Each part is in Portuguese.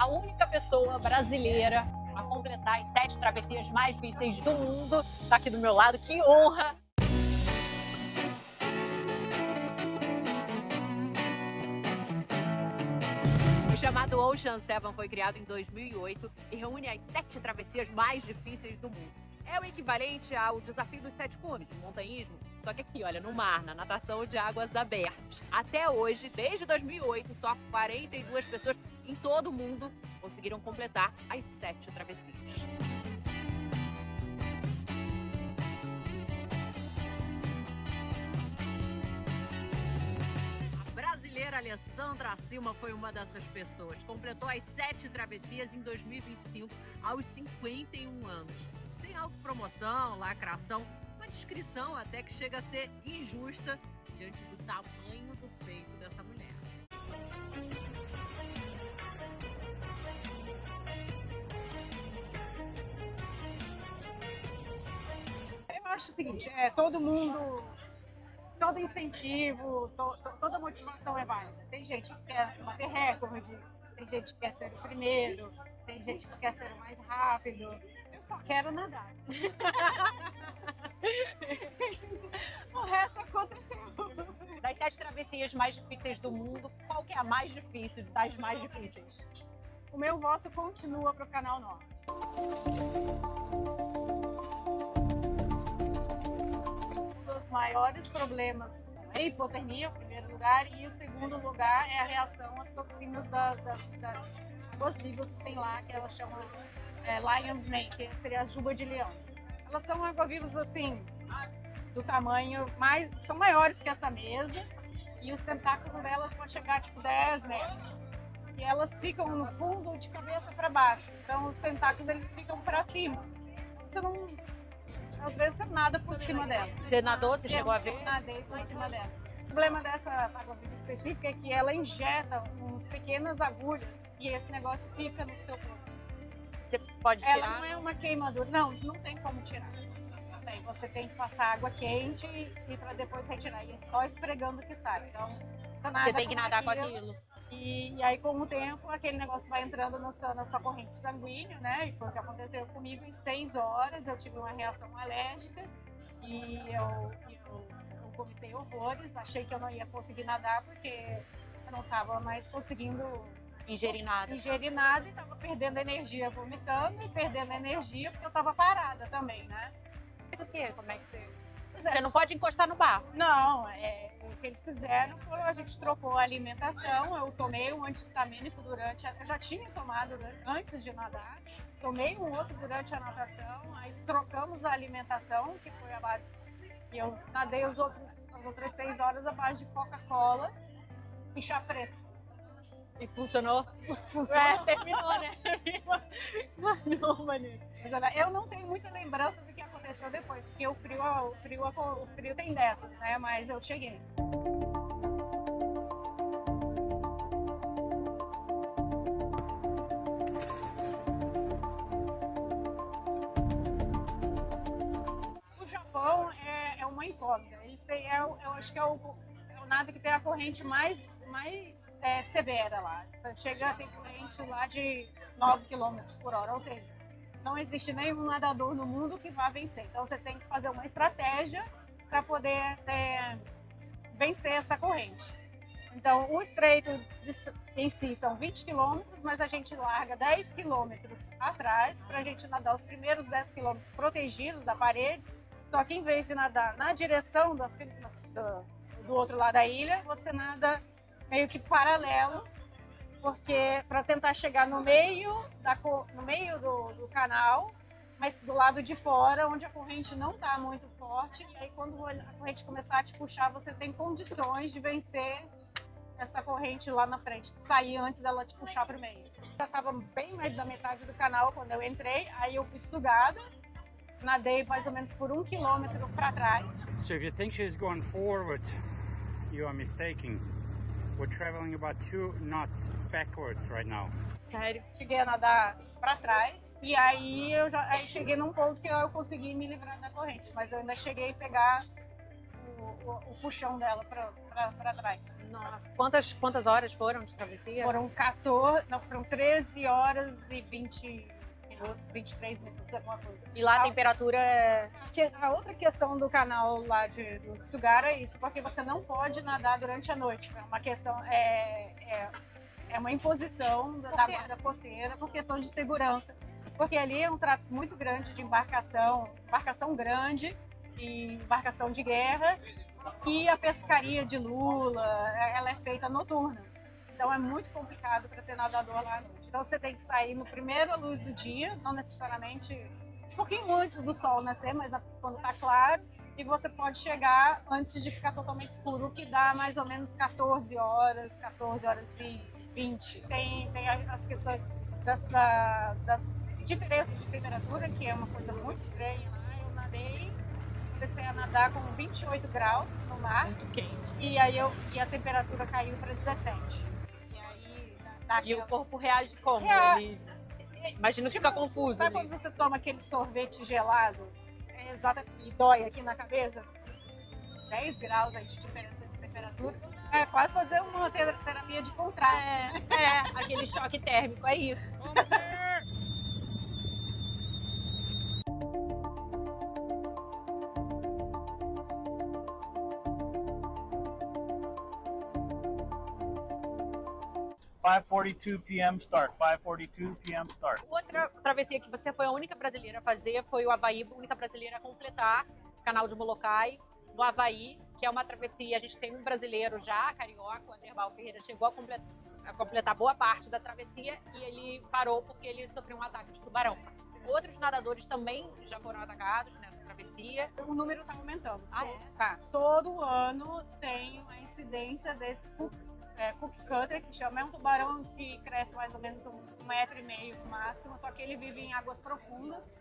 única pessoa brasileira a completar as 7 travessias mais difíceis do mundo. Está aqui do meu lado, que honra! O chamado Ocean Seven foi criado em 2008 e reúne as 7 travessias mais difíceis do mundo. É o equivalente ao desafio dos 7 cumes, do montanhismo, só que aqui, olha, no mar, na natação de águas abertas. Até hoje, desde 2008, só 42 pessoas em todo o mundo conseguiram completar as 7 travessias. A brasileira Alessandra Silva foi uma dessas pessoas. Completou as 7 travessias em 2025, aos 51 anos. Sem autopromoção, lacração, uma descrição até que chega a ser injusta diante do tamanho do feito dessa mulher. Eu acho o seguinte, todo incentivo, toda motivação é válida. Tem gente que quer bater recorde, tem gente que quer ser o primeiro, tem gente que quer ser o mais rápido. Eu só quero nadar. O resto aconteceu. Das 7 travessias mais difíceis do mundo, qual que é a mais difícil das mais difíceis? O meu voto continua para o Canal Norte. Um dos maiores problemas é a hipotermia, em primeiro lugar, e o segundo lugar é a reação às toxinas das águas vivas que tem lá, que elas chamam Lion's Mane, que seria a juba de leão. Elas são água-vivas assim, do tamanho, são maiores que essa mesa, e os tentáculos delas podem chegar tipo 10 metros. E elas ficam no fundo de cabeça para baixo, então os tentáculos eles ficam para cima. Você não, às vezes você nada por cima delas. Você nadou? Você chegou a ver? Eu nadei por cima dela. O problema dessa água-viva específica é que ela injeta uns pequenas agulhas e esse negócio fica no seu corpo. Você pode tirar? Ela não é uma queimadura, não tem como tirar. Daí você tem que passar água quente e para depois retirar. E é só esfregando que sai. Então, você tem que nadar com aquilo. E aí, com o tempo, aquele negócio vai entrando na sua corrente sanguínea, né? E foi o que aconteceu comigo. Em 6 horas eu tive uma reação alérgica e eu vomitei horrores. Achei que eu não ia conseguir nadar porque eu não estava mais conseguindo ingerir nada e estava perdendo energia vomitando e perdendo energia porque eu estava parada também, né? Isso o quê? Como é que você não pode encostar no barro? Não, o que eles fizeram foi a gente trocou a alimentação. Eu tomei um anti-histamínico eu já tinha tomado antes de nadar, tomei um outro durante a natação, aí trocamos a alimentação, que foi a base, e eu nadei as outras 6 horas à base de Coca-Cola e chá preto. E funcionou? Funcionou. Terminou, né? Não, maneiro. Eu não tenho muita lembrança do que aconteceu depois, porque o frio tem dessas, né? Mas eu cheguei. O Japão é uma incógnita. Eles têm, eu acho que é o nado que tem a corrente mais severa lá. Você chega a ter corrente lá de 9 km por hora, ou seja, não existe nenhum nadador no mundo que vá vencer. Então você tem que fazer uma estratégia para poder vencer essa corrente. Então o estreito em si são 20 km, mas a gente larga 10 km atrás para a gente nadar os primeiros 10 km protegidos da parede. Só que em vez de nadar na direção do outro lado da ilha, você nada meio que paralelo, porque para tentar chegar no meio do canal, mas do lado de fora, onde a corrente não está muito forte, e aí quando a corrente começar a te puxar, você tem condições de vencer essa corrente lá na frente, sair antes dela te puxar para o meio. Já estava bem mais da metade do canal quando eu entrei, aí eu fui sugada, nadei mais ou menos por 1 quilômetro para trás. So if you think she's going forward, you are mistaken. We're traveling about 2 knots backwards right now. Sério? Cheguei a nadar para trás e aí eu cheguei num ponto que eu consegui me livrar da corrente, mas eu ainda cheguei a pegar o puxão dela para trás. Nossa, quantas horas foram de travessia? Foram 13 horas e 20 minutos, 23 minutos, alguma coisa. E lá a temperatura é... A outra questão do canal lá do Tsugara é isso, porque você não pode nadar durante a noite. É uma questão, é uma imposição da guarda costeira por questão de segurança. Porque ali é um tráfego muito grande de embarcação grande e embarcação de guerra. E a pescaria de lula, ela é feita noturna. Então é muito complicado para ter nadador lá à noite. Então você tem que sair no primeiro luz do dia, não necessariamente um pouquinho antes do sol nascer, mas quando está claro. E você pode chegar antes de ficar totalmente escuro, o que dá mais ou menos 14 horas e 20. Tem as questões das diferenças de temperatura, que é uma coisa muito estranha lá. Eu nadei, comecei a nadar com 28 graus no mar. Muito quente. E aí a temperatura caiu para 17. E aí o corpo reage como? Imagina que fica confuso. Sabe quando você toma aquele sorvete gelado? E dói aqui na cabeça? 10 graus aí de diferença de temperatura. É quase fazer uma terapia de contraste. Aquele choque térmico, é isso. 5:42 p.m. start. 5:42 p.m. start. Outra travessia que você foi a única brasileira a fazer foi o Havaí, a única brasileira a completar o canal de Molokai no Havaí, que é uma travessia. A gente tem um brasileiro já, carioca, o Anderbal Ferreira, chegou a completar boa parte da travessia e ele parou porque ele sofreu um ataque de tubarão. Outros nadadores também já foram atacados nessa travessia. O número está aumentando. Tá. Todo ano tem uma incidência desse Cook Cutter, que chama, é um tubarão que cresce mais ou menos 1,5 metro no máximo, só que ele vive em águas profundas.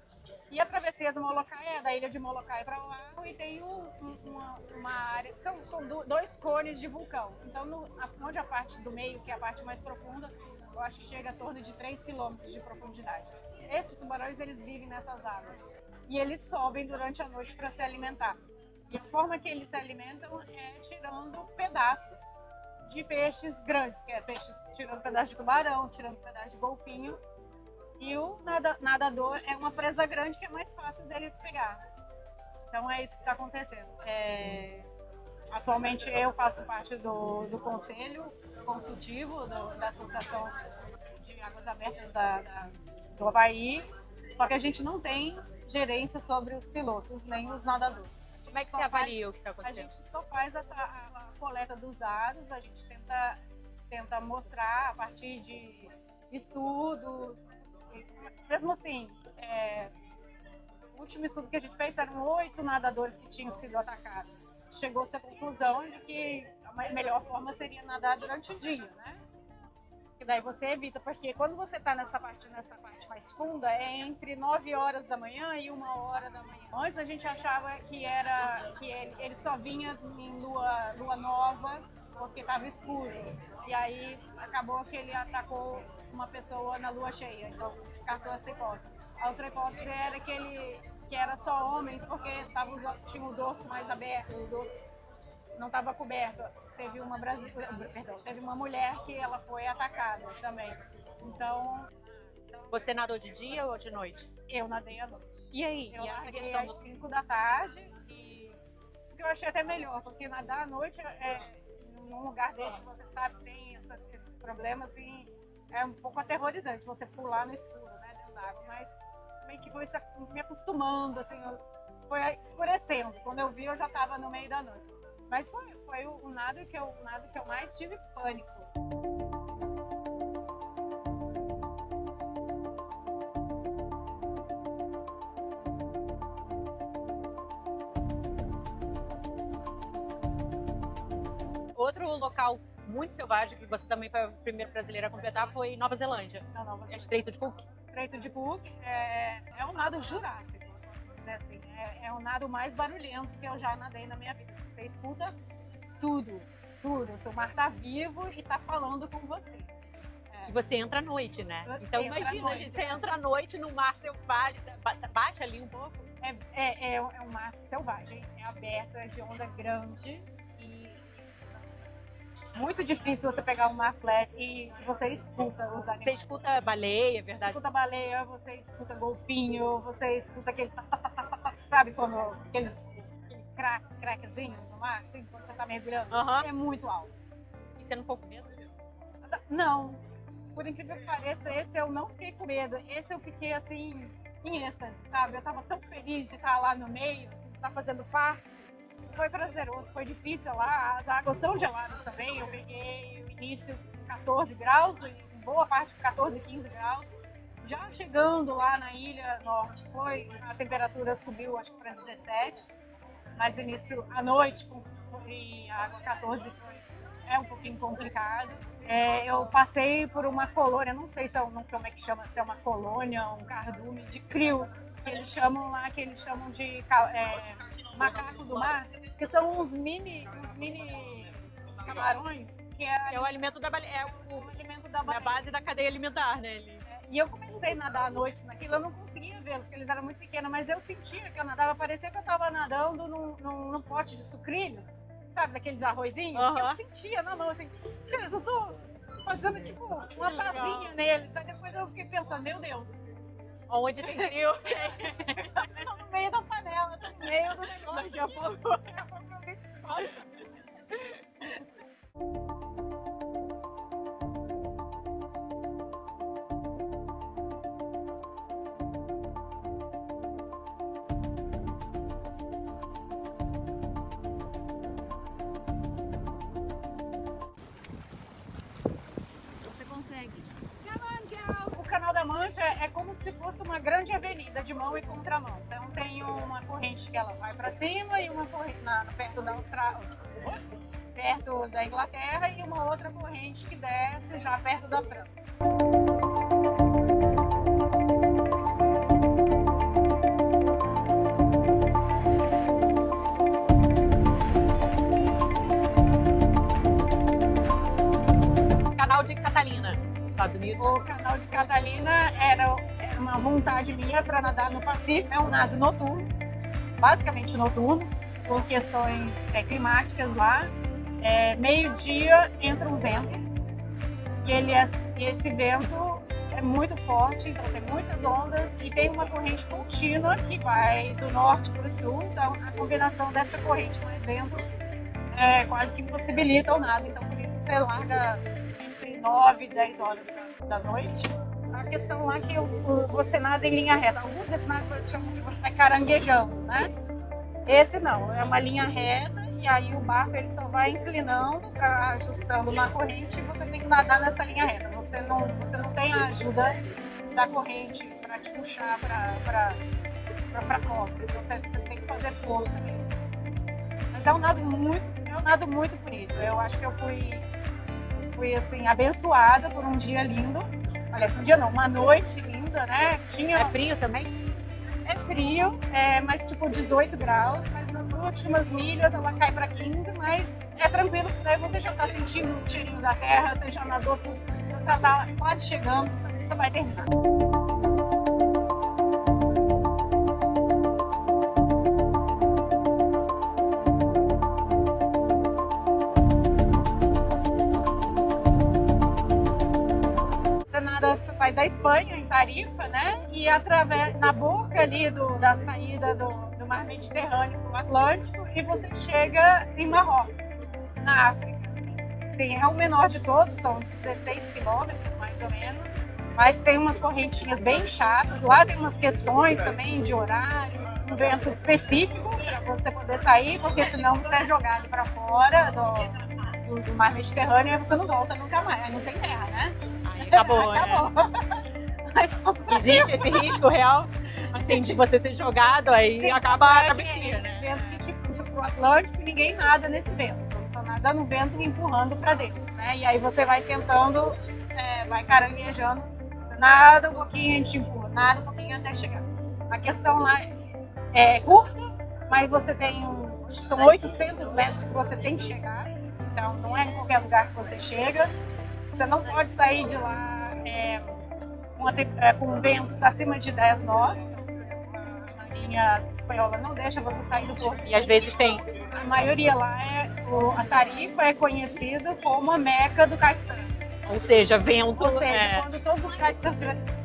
E a travessia do Molokai é da ilha de Molokai para Oahu e tem uma área, são dois cones de vulcão. Então, onde a parte do meio, que é a parte mais profunda, eu acho que chega a torno de 3 quilômetros de profundidade. Esses tubarões, eles vivem nessas águas. E eles sobem durante a noite para se alimentar. E a forma que eles se alimentam é tirando pedaços de peixes grandes, que é peixe tirando pedaço de tubarão, tirando pedaço de golfinho. E o nadador é uma presa grande que é mais fácil dele pegar. Então é isso que está acontecendo. Atualmente eu faço parte do conselho consultivo da Associação de Águas Abertas do Havaí, só que a gente não tem gerência sobre os pilotos, nem os nadadores. Como é que você avalia o que está acontecendo? A gente só faz a coleta dos dados, a gente tenta mostrar a partir de estudos. Mesmo assim, o último estudo que a gente fez eram 8 nadadores que tinham sido atacados. Chegou-se à conclusão de que a melhor forma seria nadar durante o dia, né? Que daí você evita, porque quando você está nessa parte mais funda, é entre 9 horas da manhã e 1 hora da manhã. Antes a gente achava que ele só vinha em lua nova, porque estava escuro. E aí acabou que ele atacou uma pessoa na lua cheia, então descartou essa hipótese. A outra hipótese era que era só homens, porque tinha o dorso mais aberto, o dorso não estava coberto. Teve uma mulher que ela foi atacada também. Então... Você nadou de dia ou de noite? Eu nadei à noite. E aí? Eu essa larguei questão às 5 da tarde, porque eu achei até melhor, porque nadar à noite num lugar desse que você sabe que tem esses problemas, assim, é um pouco aterrorizante você pular no escuro, né, dentro da água, mas meio que foi me acostumando, assim, foi escurecendo. Quando eu vi, eu já estava no meio da noite. Mas foi o nado que eu mais tive pânico. Outro local muito selvagem, que você também foi a primeira brasileira a completar, foi Nova Zelândia. Não, Nova Zelândia. Estreito de Cook. Estreito de Cook é um nado jurássico, posso dizer assim. É o nado mais barulhento que eu já nadei na minha vida. Você escuta tudo. O mar tá vivo e tá falando com você. E você entra à noite, né? Você Então entra à imagina, noite. gente, você entra à noite no mar selvagem, baixa ali um pouco. É um mar selvagem, é aberto, é de onda grande e muito difícil você pegar um mar flat e você escuta os animais. Você escuta baleia, é Você verdade? escuta baleia, você escuta golfinho, você escuta aquele sabe quando aquele craquezinho no mar, assim, quando você tá mergulhando? Aham. É muito alto. E você não ficou com medo? Não, por incrível que pareça, esse eu não fiquei com medo. Esse eu fiquei assim, em êxtase, sabe? Eu tava tão feliz de estar lá no meio, de estar fazendo parte. Foi prazeroso, foi difícil lá, as águas são geladas também. Eu peguei o início 14 graus, e boa parte 14, 15 graus. Já chegando lá na Ilha Norte, a temperatura subiu acho que para 17, mas o início à noite, e a água 14 é um pouquinho complicado. Eu passei por uma colônia, não sei se como é que chama, se é uma colônia, um cardume de crios, que eles chamam lá, que eles chamam de macaco do mar, que são uns mini camarões, que É o alimento da baleia, é o alimento da na baleia. base da cadeia alimentar, né? E eu comecei a nadar à noite naquilo, eu não conseguia vê-los, porque eles eram muito pequenos, mas eu sentia que eu nadava, parecia que eu estava nadando num pote de sucrilhos, sabe, daqueles arrozinhos. Uhum. Eu sentia na mão, assim, eu tô fazendo tipo uma pazinha neles. Aí depois eu fiquei pensando, meu Deus, Onde tem frio. tô no meio da panela, tô no meio do negócio. Daqui a pouco. Daqui a pouco eu vejo fora. Você consegue. O Canal da Mancha é como se fosse uma grande avenida de mão e contramão. Então tem uma corrente que ela vai para cima e uma corrente perto da Austrália, perto da Inglaterra, e uma outra corrente que desce já perto da França. Canal de Catalina, Estados Unidos. O Canal de Catalina era uma vontade minha para nadar no Pacífico. É um nado noturno, basicamente noturno, por questões climáticas lá. Meio-dia entra um vento e esse vento é muito forte, então tem muitas ondas e tem uma corrente contínua que vai do norte para o sul. Então a combinação dessa corrente mais vento quase que impossibilita o nado. Então por isso você larga entre 9 e 10 horas da noite. A questão lá é que você nada em linha reta. Alguns desses nados chamam que você vai caranguejando, né? Esse não, é uma linha reta e aí o barco ele só vai inclinando, ajustando na corrente, e você tem que nadar nessa linha reta. Você não tem a ajuda da corrente para te puxar para a costa. Você tem que fazer força mesmo. Mas é um nado muito bonito. Eu acho que eu fui assim, abençoada por um dia lindo. Aliás, um dia não, uma noite linda, né? É frio também? É frio, mas tipo 18 graus, mas nas últimas milhas ela cai para 15, mas é tranquilo, porque daí você já tá sentindo o cheirinho da terra, você já nadou tudo, você já tá quase chegando, você vai terminar. Você sai da Espanha, em Tarifa, né? E na boca ali da saída do mar Mediterrâneo para o Atlântico, e você chega em Marrocos, na África. Sim, é o menor de todos, são 16 quilômetros mais ou menos, mas tem umas correntinhas bem chatas. Lá tem umas questões também de horário, um vento específico para você poder sair, porque senão você é jogado para fora do mar Mediterrâneo e você não volta nunca mais, aí não tem terra, né? Acabou, né? Existe esse risco real, assim, de você ser jogado, aí Sim, acaba a esse travessia, né? vento que te puxa pro Atlântico, ninguém nada nesse vento. Só nada no vento empurrando para dentro, né? E aí você vai tentando, vai caranguejando, nada um pouquinho, a gente empurra, nada um pouquinho até chegar. A questão lá é curta, mas você tem, acho que são 800 metros que você tem que chegar. Então não é em qualquer lugar que você chega. Você não pode sair de lá com ventos acima de 10 nós. A Marinha Espanhola não deixa você sair do porto. E às vezes tem. A maioria lá, a Tarifa é conhecida como a meca do kitesurf. Ou seja, vento. Ou seja, quando todos os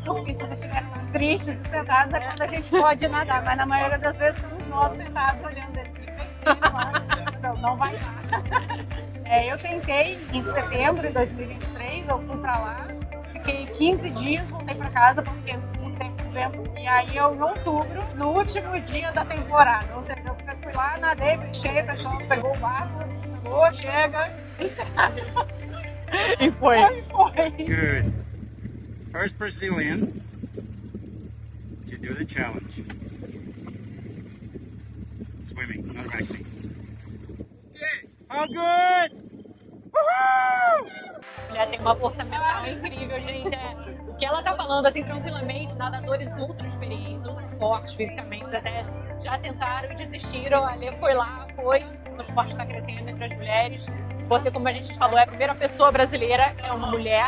surfistas estiverem tristes e sentados, é quando a gente pode nadar. Mas na maioria das vezes somos nós sentados olhando eles de cantinho lá. Então não vai dar. Eu tentei em setembro de 2023, eu fui pra lá. Fiquei 15 dias, voltei pra casa porque não tem vento. E aí eu, em outubro, no último dia da temporada. Ou seja, eu fui lá, nadei, fechei, pegou o barco, pegou, chega, encerrado. E foi. Good. First Brazilian to do the challenge. Swimming, not racing. Okay. All good! Woohoo! Mulher tem uma força mental incrível, gente. O que ela tá falando, assim, tranquilamente, nadadores ultra experientes, ultra fortes fisicamente, até já tentaram e desistiram. A Lê foi lá, o esporte está crescendo entre as mulheres. Você, como a gente falou, é a primeira pessoa brasileira, é uma mulher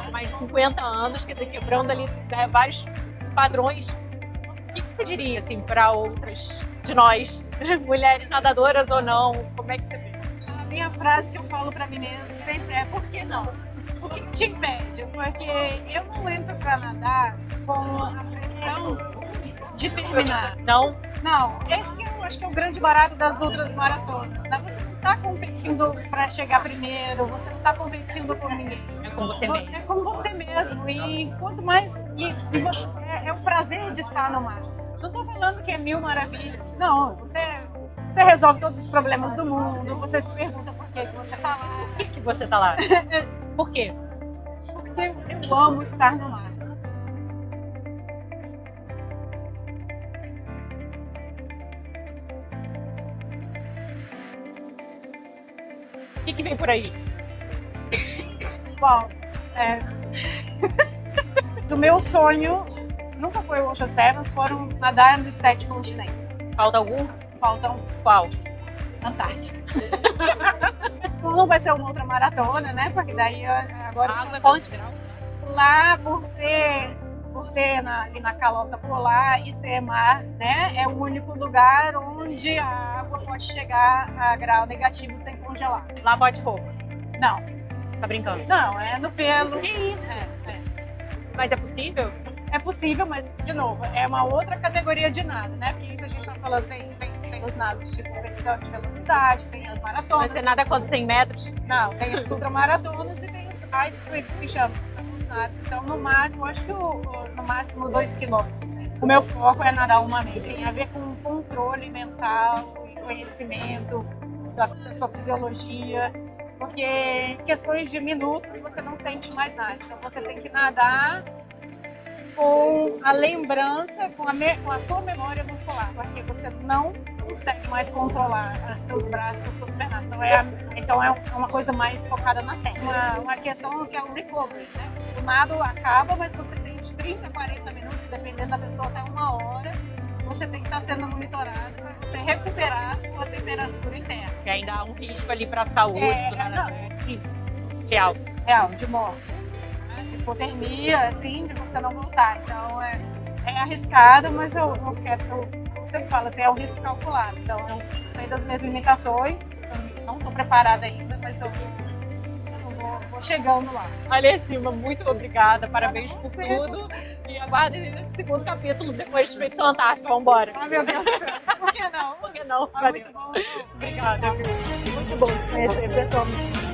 com mais de 50 anos, quer dizer, quebrando ali vários padrões. O que você diria, assim, para outras de nós, mulheres nadadoras ou não? Como é que você vê? A minha frase que eu falo para meninas sempre é: por que não? O que te impede? Porque eu não entro para nadar com a pressão de terminar. Não? Não, esse que eu acho que é o grande barato das outras maratonas, né? Você não está competindo para chegar primeiro, você não está competindo com ninguém. É com você mesmo. É com você mesmo. E quanto mais. É o prazer de estar no mar. Não estou falando que é mil maravilhas. Não, você resolve todos os problemas do mundo, você se pergunta por que você está lá. Por que você está lá? Por quê? Porque eu amo estar no mar. O que vem por aí? Bom, do meu sonho nunca foi o Ocean Sevens, foram nadar nos 7 continentes. Falta algum? Faltam Qual? Antártica. Não vai ser uma outra maratona, né? Porque daí agora. A água é quantos graus? Lá, por ser ali na calota polar e ser mar, né? É o único lugar onde a água pode chegar a grau negativo sem congelar. Lá pode pouco. Não. Tá brincando? Não, é no pelo. Que isso? Mas é possível? É possível, mas, de novo, é uma outra categoria de nado, né? Porque isso a gente tá falando, tem os nados de competição de velocidade, tem as maratonas. Mas você nada quanto 100 metros? Não, tem as ultramaratonas e tem os ice sweeps, que chamam, que são os nados. Então, no máximo, acho que no máximo 2 quilômetros. O meu foco é nadar 1 milha. Tem a ver com controle mental e conhecimento da sua fisiologia. Porque em questões de minutos você não sente mais nada. Então, você tem que nadar com a lembrança, com a sua memória muscular, porque você não consegue mais controlar os seus braços, as suas pernas. Então é uma coisa mais focada na técnica. Uma questão que é o recovery, né? O nado acaba, mas você tem de 30 a 40 minutos, dependendo da pessoa, até 1 hora, você tem que estar sendo monitorado para você recuperar a sua temperatura interna. Que ainda há um risco ali para a saúde do nadador. Isso. Real, de morte. Hipotermia, assim, de você não voltar. Então é arriscado, mas eu quero, eu sempre falo assim, é um risco calculado. Então eu sei das minhas limitações, eu não estou preparada ainda, mas eu vou chegando lá. Alessima, muito obrigada, parabéns por tudo. E aguardem o segundo capítulo depois de Expedição Antártica. Vamos embora. Ah, meu Deus do céu. Por que não? Por que não? Muito bom. Obrigada. Muito bom te conhecer pessoalmente.